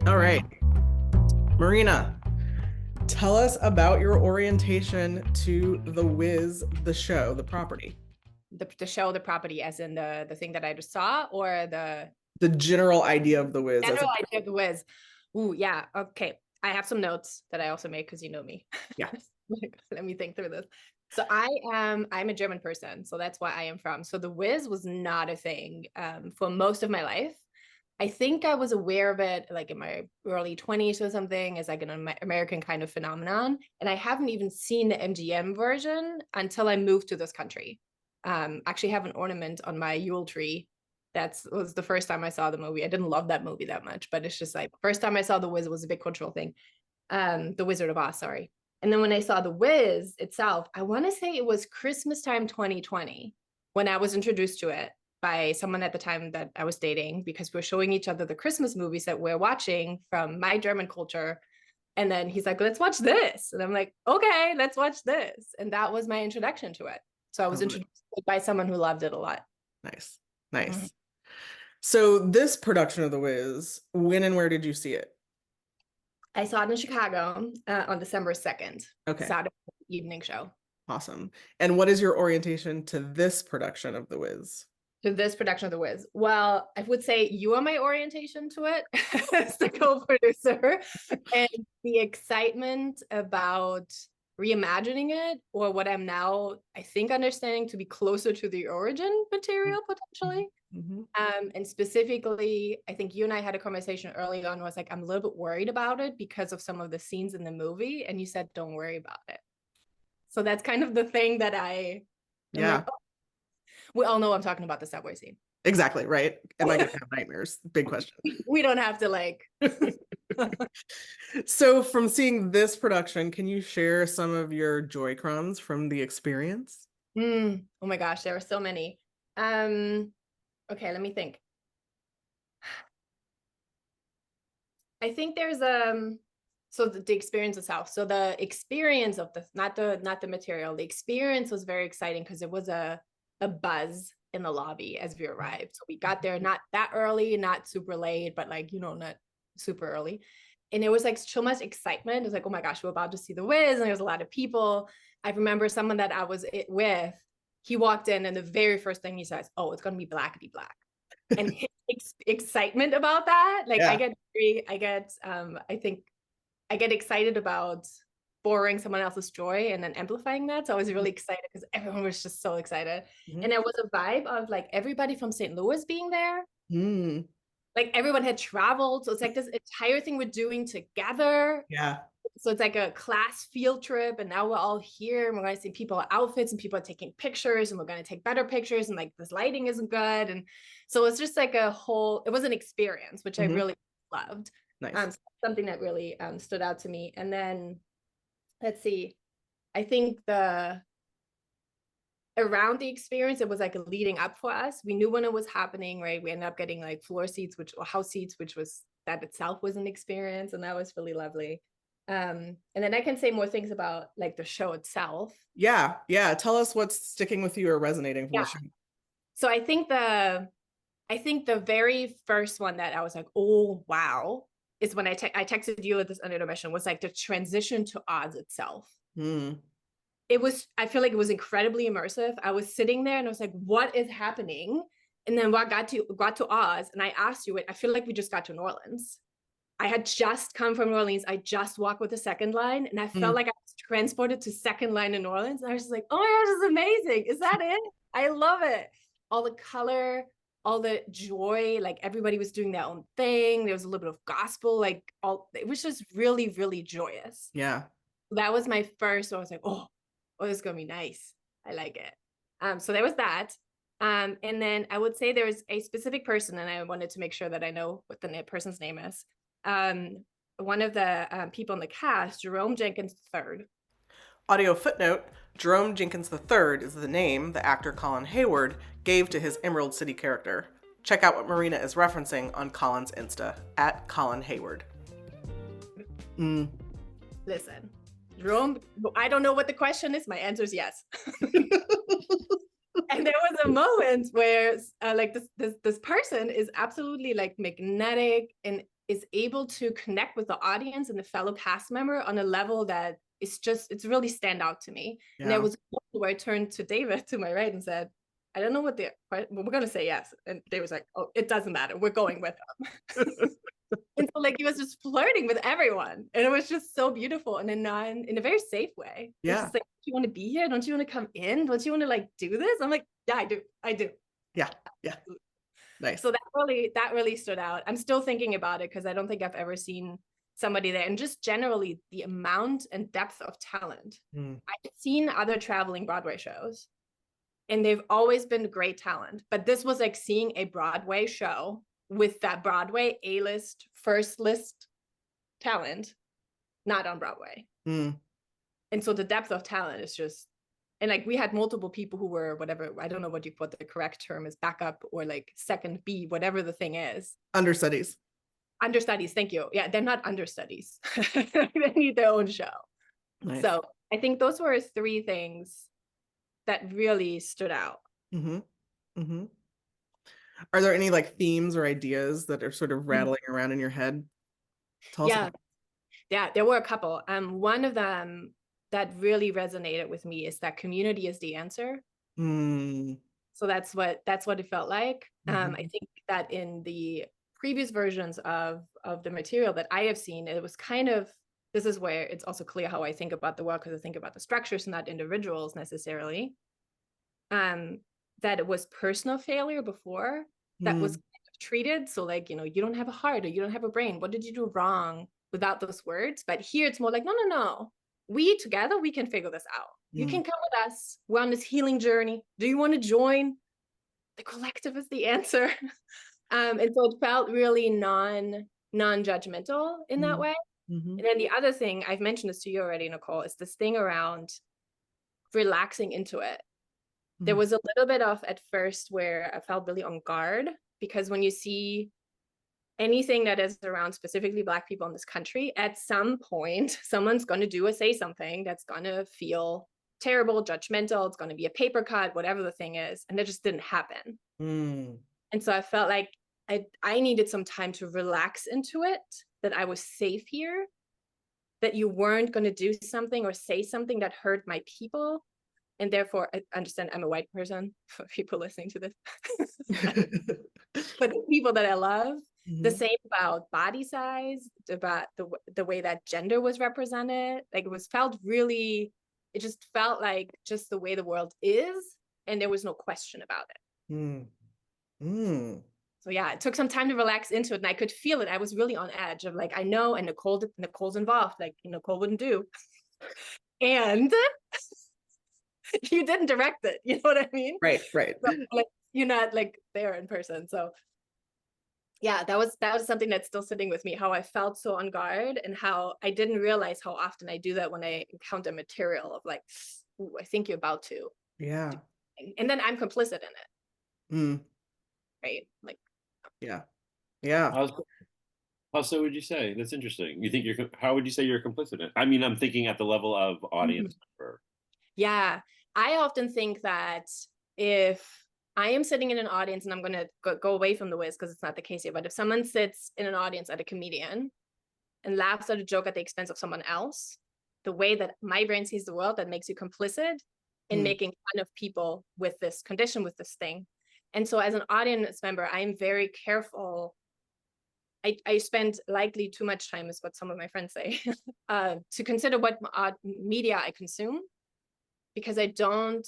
All right, Marina, tell us about your orientation to the Wiz, the show, the property, The show, the property, as in the thing that I just saw, or the the general idea of the Wiz as a general idea of the Wiz. Ooh, yeah. Okay. I have some notes that I also made because you know me. yeah. Let me think through this. So I'm a German person, so that's where I am from. So the Wiz was not a thing for most of my life. I think I was aware of it like in my early 20s or something as like an American kind of phenomenon. And I haven't even seen the MGM version until I moved to this country. Actually have an ornament on my Yule tree. That was the first time I saw the movie. I didn't love that movie that much, but it's just like first time I saw The Wiz was a big cultural thing. The Wizard of Oz, sorry. And then when I saw The Wiz itself, I want to say it was Christmas time 2020 when I was introduced to it by someone at the time that I was dating because we were showing each other the Christmas movies that we're watching from my German culture. And then he's like, let's watch this. And I'm like, okay, let's watch this. And that was my introduction to it. So I I was love it. introduced by someone who loved it a lot. Nice. Mhm. Nice. So this production of the Wiz, when and where did you see it? I saw it in Chicago on December 2nd, Okay, Saturday evening show. awesome. And what is your orientation to this production of the Wiz? To this production of The Wiz? Well, I would say you are my orientation to it as the co-producer, and the excitement about reimagining it, or what I'm now, I think, understanding to be closer to the origin material potentially. Mm-hmm. And specifically, I think you and I had a conversation early on. Was like, I'm a little bit worried about it because of some of the scenes in the movie, and you said, "Don't worry about it." So that's kind of the thing that I'm like, Yeah, oh, we all know I'm talking about the subway scene. exactly, right. Am I going to have nightmares? Big question. We don't have to like. So, from seeing this production, can you share some of your joy crumbs from the experience? Oh my gosh, there are so many. Um, okay, let me think. I think there's so the experience itself. So the experience of the not the material, the experience was very exciting because there was a buzz in the lobby as we arrived. So we got there not that early, not super late, but like, not super early. And it was like so much excitement. It was like, oh my gosh, we're about to see the Wiz, and there was a lot of people. I remember someone that I was with, he walked in, and the very first thing he says, "Oh, it's gonna be blackety black." And his excitement about that, like Yeah. I think I get excited about borrowing someone else's joy and then amplifying that. So I was really excited because everyone was just so excited. Mhm. And there was a vibe of like everybody from St. Louis being there. Mm, Like everyone had traveled. So it's like this entire thing we're doing together. yeah. So it's like a class field trip. And now we're all here and we're going to see people outfits and people are taking pictures and we're going to take better pictures. And like this lighting isn't good. And so it's just like it was an experience, which I Hmm. really loved. Nice. So something that really stood out to me. And then let's see, I think the around the experience, it was like a leading up for us. We knew when it was happening, right? We ended up getting like floor seats, or house seats, which was that itself was an experience, and that was really lovely. And then I can say more things about like the show itself. Yeah. Yeah. Tell us what's sticking with you or resonating from the Yeah. show. So I think the very first one that I was like, oh wow, is when I texted you at this intermission, was like the transition to Oz itself. Mm, I feel like it was incredibly immersive. I was sitting there and I was like, what is happening? And then what got to Oz, and I asked you it. I feel like we just got to New Orleans. I had just come from New Orleans. I just walked with the second line, and I felt mm. like I was transported to second line in New Orleans. And I was just like, oh my gosh, this is amazing. Is that it? I love it. All the color, all the joy, like everybody was doing their own thing. There was a little bit of gospel, like all it was just really, really joyous. Yeah. That was my first. I was like, oh, this is gonna be nice. I like it. So there was that. And then I would say there was a specific person, and I wanted to make sure that I know what the person's name is. Um, One of the people in the cast, Jerome Jenkins III. Audio footnote: Jerome Jenkins III is the name the actor Colin Hayward gave to his Emerald City character. Check out what Marina is referencing on Colin's Insta at Colin Hayward. Mm. Listen, Jerome. I don't know what the question is. My answer is yes. And there was a moment where like this person is absolutely like magnetic and is able to connect with the audience and the fellow cast member on a level that it's really stand out to me. And there was a moment where I turned to David to my right and said, I don't know what we're going to say yes. And David was like, oh, it doesn't matter. We're going with them. And so like he was just flirting with everyone. And it was just so beautiful and in a very safe way. Yeah. It's just like, do you want to be here? Don't you want to come in? Don't you want to like do this? I'm like, yeah, I do. Yeah. Nice. So that really stood out. I'm still thinking about it because I don't think I've ever seen somebody there. And just generally the amount and depth of talent. I've seen other traveling Broadway shows and they've always been great talent. But this was like seeing a Broadway show with that Broadway A-list, first list talent, not on Broadway. And so the depth of talent is just, and like we had multiple people who were whatever, I don't know what the correct term is, backup or like second B, whatever the thing is. Understudies, thank you. Yeah, they're not understudies. They need their own show. Nice. So I think those were 3 things that really stood out. Are there any like themes or ideas that are sort of rattling around in your head? Yeah, there were a couple. One of them that really resonated with me is that community is the answer. So that's what it felt like. I think that in the previous versions of the material that I have seen, it was kind of, this is where it's also clear how I think about the work, because I think about the structures and not individuals necessarily. That it was personal failure before that was kind of treated. So like, you don't have a heart or you don't have a brain. What did you do wrong? Without those words. But here it's more like, no. We together, we can figure this out. You can come with us. We're on this healing journey. Do you want to join? The collective is the answer. And so it felt really non-judgmental in that way. And then the other thing, I've mentioned this to you already, Nicole, is this thing around relaxing into it. There was a little bit of at first where I felt really on guard, because when you see anything that is around specifically Black people in this country, at some point, someone's going to do or say something that's going to feel terrible, judgmental. It's going to be a paper cut, whatever the thing is. And that just didn't happen. And so I felt like I needed some time to relax into it, that I was safe here, that you weren't going to do something or say something that hurt my people. And therefore, I understand I'm a white person for people listening to this. But the people that I love, the same about body size, about the way that gender was represented. Like it just felt like just the way the world is, and there was no question about it. So yeah, it took some time to relax into it, and I could feel it. I was really on edge of like, I know, and Nicole's involved, like Nicole wouldn't do. And you didn't direct it, you know what I mean? Right. So, like, you're not like there in person. So yeah, that was something that's still sitting with me, how I felt so on guard and how I didn't realize how often I do that when I encounter material of like, ooh, I think you're about to. Yeah. And then I'm complicit in it. Right? Like, yeah. How so would you say? That's interesting. You think how would you say you're complicit in it? I mean, I'm thinking at the level of audience member. Yeah. I often think that if I am sitting in an audience, and I'm going to go away from the Wiz because it's not the case here, but if someone sits in an audience at a comedian and laughs at a joke at the expense of someone else, the way that my brain sees the world, that makes you complicit in making fun of people with this condition, with this thing. And so as an audience member, I'm very careful. I spend likely too much time, is what some of my friends say, to consider what media I consume, because I don't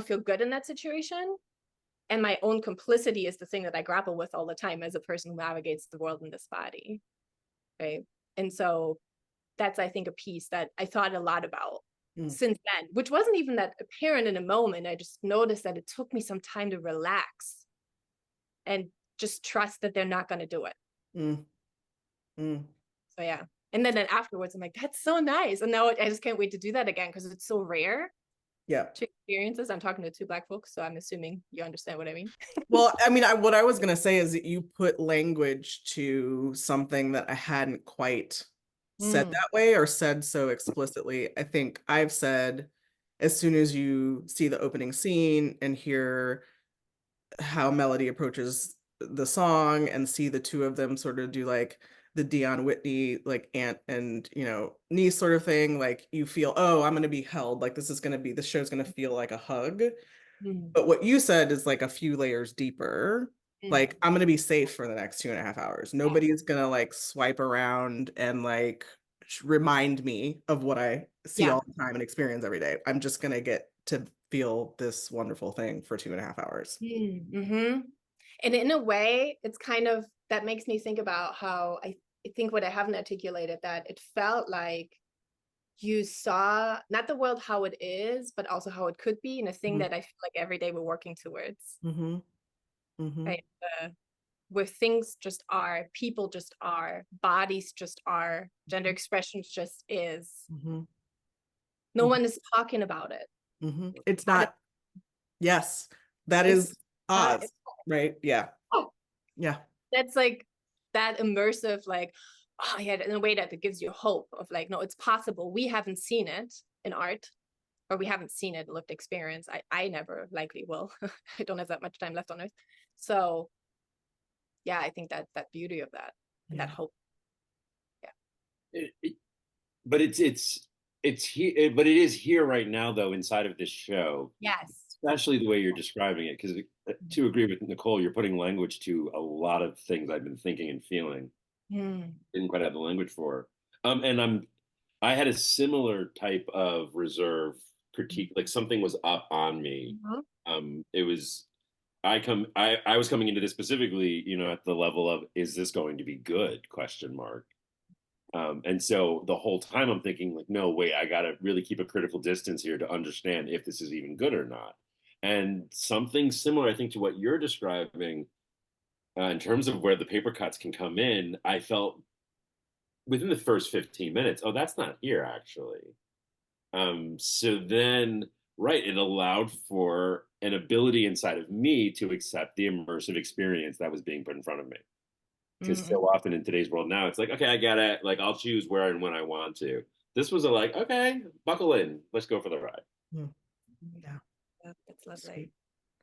feel good in that situation. And my own complicity is the thing that I grapple with all the time as a person who navigates the world in this body, right? And so that's, I think, a piece that I thought a lot about since then, which wasn't even that apparent in a moment. I just noticed that it took me some time to relax and just trust that they're not going to do it. So yeah. And then afterwards, I'm like, that's so nice. And now I just can't wait to do that again, because it's so rare. Yeah. To experiences. I'm talking to 2 Black folks, so I'm assuming you understand what I mean. Well, I mean, what I was going to say is that you put language to something that I hadn't quite said that way or said so explicitly. I think I've said, as soon as you see the opening scene and hear how Melody approaches the song and see the 2 of them sort of do like the Dionne Whitney, like aunt and, niece sort of thing. Like you feel, oh, I'm going to be held. Like this show's going to feel like a hug. Mm. But what you said is like a few layers deeper. Mm. Like I'm going to be safe for the next 2.5 hours. Nobody is going to like swipe around and like remind me of what I see all the time and experience every day. I'm just going to get to feel this wonderful thing for 2.5 hours. Mm-hmm. And in a way, it's kind of, that makes me think about how I think what I haven't articulated, that it felt like you saw not the world how it is, but also how it could be, and a thing that I feel like every day we're working towards. Right? Where things just are, people just are, bodies just are, gender expressions just is. No one is talking about it. It's not. Yes, that is Oz, right? Yeah. Oh, yeah. That's like that immersive, like, oh yeah, in a way that it gives you hope of like, no, it's possible. We haven't seen it in art, or we haven't seen it lived experience. I never likely will. I don't have that much time left on earth. So yeah, I think that beauty of that and that hope. But it's here, but it is here right now though, inside of this show. Yes. Especially the way you're describing it, because to agree with Nicole, you're putting language to a lot of things I've been thinking and feeling. Didn't quite have the language for. And I had a similar type of reserve critique, like something was up on me. It was I was coming into this specifically, at the level of, is this going to be good? Question mark. And so the whole time I'm thinking like, no, wait, I got to really keep a critical distance here to understand if this is even good or not. And something similar, I think, to what you're describing in terms of where the paper cuts can come in, I felt within the first 15 minutes, oh, that's not here actually. So then, right, it allowed for an ability inside of me to accept the immersive experience that was being put in front of me. Because so often in today's world now, it's like, okay, I get it. Like, I'll choose where and when I want to. This was like, okay, buckle in. Let's go for the ride. Yeah, that's lovely.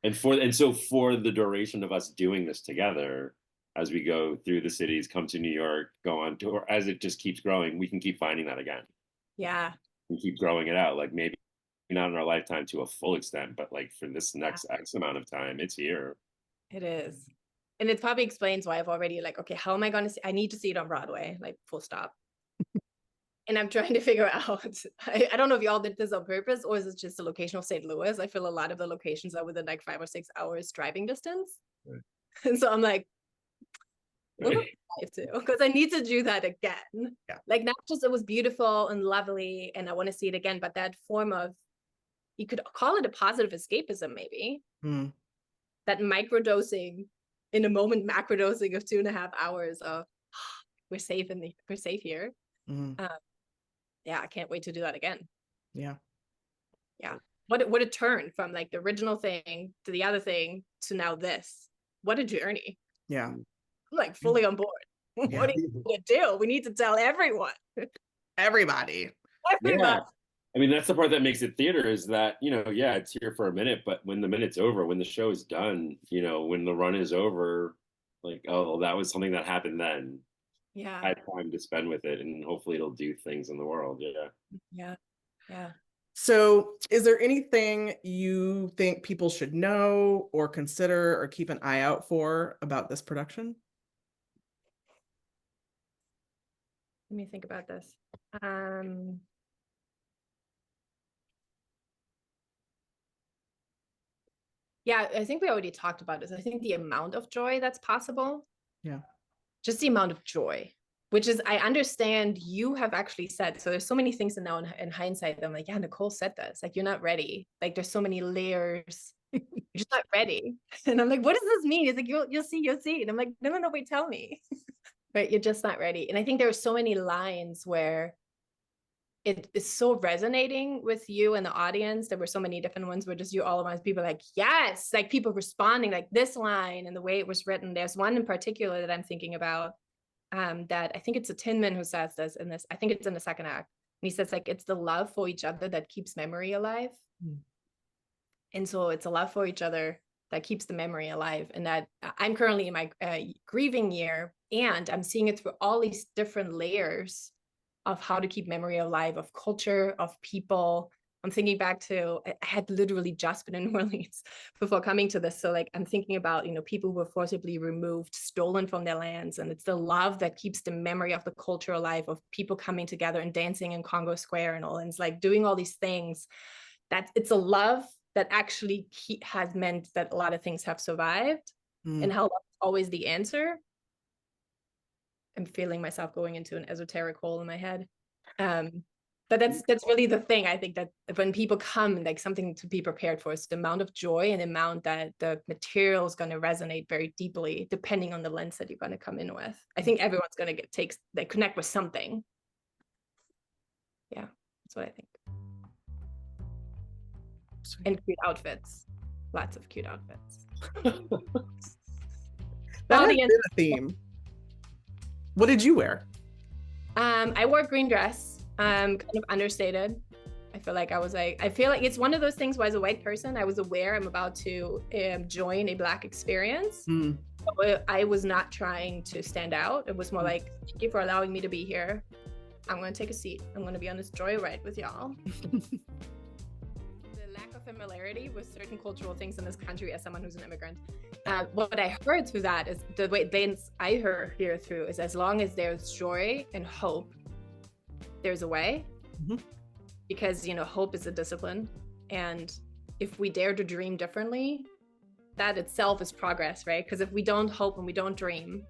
And so for the duration of us doing this together, as we go through the cities, come to New York, go on tour, as it just keeps growing, we can keep finding that again. Yeah. We keep growing it out. Like maybe not in our lifetime to a full extent, but like for this next X amount of time, it's here. It is. And it probably explains why I've already like, okay, how am I going to see? I need to see it on Broadway, like full stop. And I'm trying to figure out, I don't know if y'all did this on purpose, or is it just the location of St. Louis? I feel a lot of the locations are within like 5 or 6 hours driving distance. Right. And so I'm like, because I need to do that again. Yeah. Like not just it was beautiful and lovely and I want to see it again, but that form of, you could call it a positive escapism maybe. That microdosing in a moment, macrodosing of 2.5 hours of we're safe here. Yeah, I can't wait to do that again. Yeah. What a turn from like the original thing to the other thing to now this. What a journey. Yeah. I'm like fully on board. Yeah. What are you going to do? We need to tell everyone. Everybody. Yeah. I mean, that's the part that makes it theater is that, yeah, it's here for a minute, but when the minute's over, when the show is done, when the run is over, like, oh, that was something that happened then. Yeah. I had time to spend with it and hopefully it'll do things in the world. Yeah. So is there anything you think people should know or consider or keep an eye out for about this production? Let me think about this. Yeah, I think we already talked about this. I think the amount of joy that's possible. Yeah. Just the amount of joy, which is, I understand you have actually said, so there's so many things now in hindsight, I'm like, yeah, Nicole said this, like, you're not ready. Like, there's so many layers. You're just not ready. And I'm like, what does this mean? It's like, you'll see. And I'm like, no, wait, tell me. Right, you're just not ready. And I think there are so many lines where it is so resonating with you and the audience. There were so many different ones where just you all of us people like, yes, like people responding like this line and the way it was written. There's one in particular that I'm thinking about that I think it's a Tinman who says this in this. I think it's in the second act. And he says like, it's the love for each other that keeps memory alive. And so it's a love for each other that keeps the memory alive. And that I'm currently in my grieving year, and I'm seeing it through all these different layers of how to keep memory alive, of culture, of people. I'm thinking back to, I had literally just been in New Orleans before coming to this. So like, I'm thinking about, people who were forcibly removed, stolen from their lands. And it's the love that keeps the memory of the culture alive, of people coming together and dancing in Congo Square and all. And it's like doing all these things, that it's a love that actually has meant that a lot of things have survived, and how love is always the answer. I'm feeling myself going into an esoteric hole in my head. But that's really the thing. I think that when people come, like, something to be prepared for is the amount of joy and the amount that the material is going to resonate very deeply, depending on the lens that you're going to come in with. I think everyone's going to connect with something. Yeah, that's what I think. And cute outfits. Lots of cute outfits. That has been a theme. What did you wear? I wore a green dress, kind of understated. I feel like it's one of those things where, as a white person, I was aware I'm about to join a Black experience. So I was not trying to stand out. It was more like, thank you for allowing me to be here. I'm going to take a seat. I'm going to be on this joyride with y'all. Familiarity with certain cultural things in this country as someone who's an immigrant. What I heard through that is, the way I hear through is, as long as there's joy and hope, there's a way. Because hope is a discipline, and if we dare to dream differently, that itself is progress, right? Because if we don't hope and we don't dream,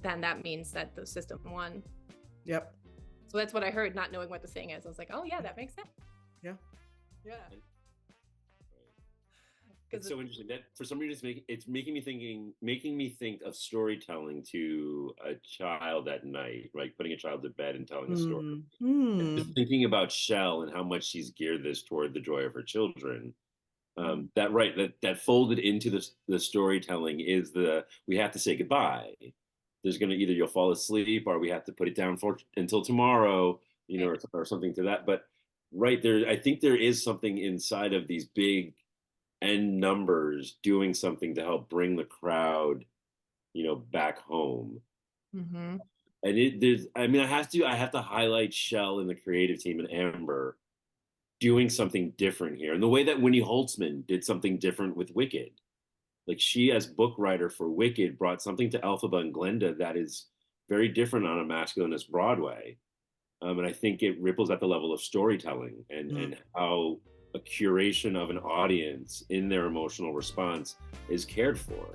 then that means that the system won. Yep. So that's what I heard, not knowing what the saying is. I was like, oh yeah, that makes sense. Yeah. It's so interesting that for some reason it's making me think of storytelling to a child at night, right? Putting a child to bed and telling a story. And just thinking about Shell and how much she's geared this toward the joy of her children. That folded into the storytelling is we have to say goodbye. There's gonna, either you'll fall asleep or we have to put it down until tomorrow, or something to that. But right there, I think there is something inside of these big end numbers doing something to help bring the crowd, back home. And I have to highlight Shell and the creative team and Amber doing something different here, and the way that Winnie Holtzman did something different with Wicked. Like, she, as book writer for Wicked, brought something to Elphaba and Glenda that is very different on a masculinist Broadway. And I think it ripples at the level of storytelling and how a curation of an audience in their emotional response is cared for.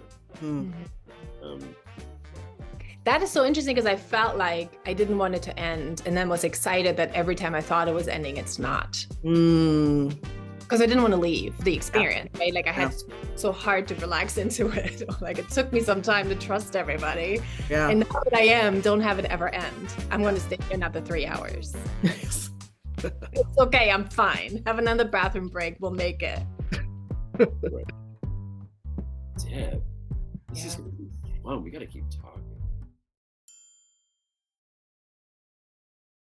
That is so interesting, because I felt like I didn't want it to end, and then was excited that every time I thought it was ending, it's not. Because I didn't want to leave the experience, right? Like, I had so hard to relax into it. Like, it took me some time to trust everybody. Yeah. And now that don't have it ever end. I'm going to stay here another 3 hours. It's okay, I'm fine. Have another bathroom break, we'll make it. Damn. This is fun. We gotta keep talking.